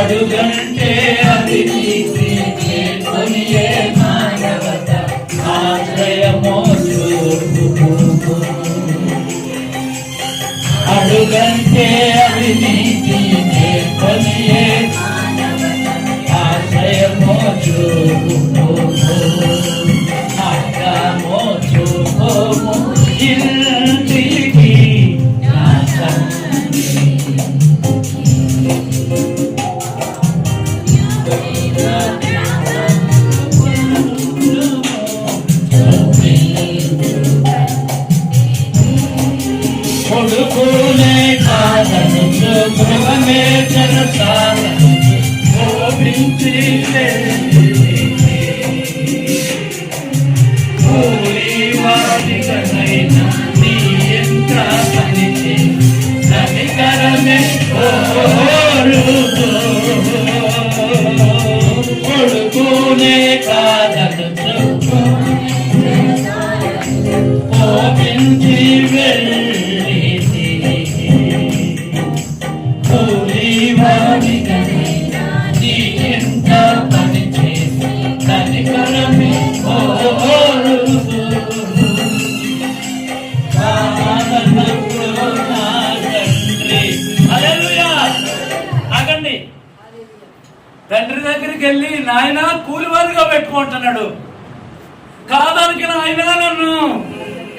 అడుగంటే అవినీతి చేకొనియే మానవత ఆశ్రయమో చూపు. అడుగంటే అవినీతి చేకొనియే ఆశ్రయమో చూపు. మార్గమో చూపు ఇంటికి నా కొడుకునే కాదను గృహమే జనసాలను శోభించి కూలివాడిగనైనా నీ ఎంత పనిచే కనికరమే కొడుకునే కాదను శోభించి తండ్రి దగ్గరికి వెళ్ళి నాయన కూలివారిగా పెట్టుకుంటున్నాడు. కాదనికి నాయన నన్ను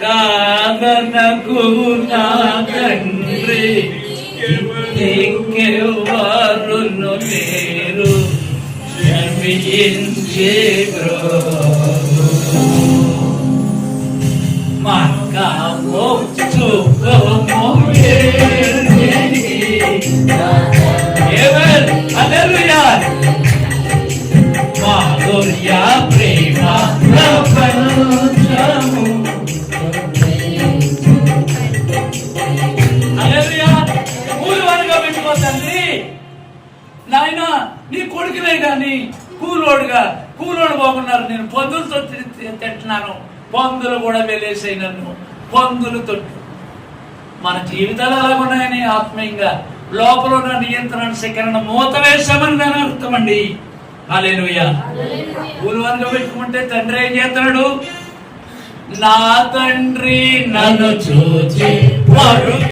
కాదనకు నా తండ్రి ఇంకెవరును లేరు క్షమించే మార్గమో చూపమో మాధుర్య ప్రేమ ప్రపంచము కూలివాడిగా పెట్టుకోతండి నాయన నీ కొడుకునే గాని కూలోడు బాగున్నారు. నేను పందులతో తింటున్నాను, పందులు కూడా వెలేసాయి నన్ను, పందులు తొట్టు. మన జీవితాలు అలాగున్నాయని ఆత్మీయంగా లోపల ఉన్న నియంత్రణ శిఖరణ మూత వేశామని దాని అర్థం అండి. హల్లెలూయా. కూలివారిగా పెట్టుకుంటే తండ్రి ఏం చేస్తున్నాడు? నా తండ్రి నన్ను చూచి వాడు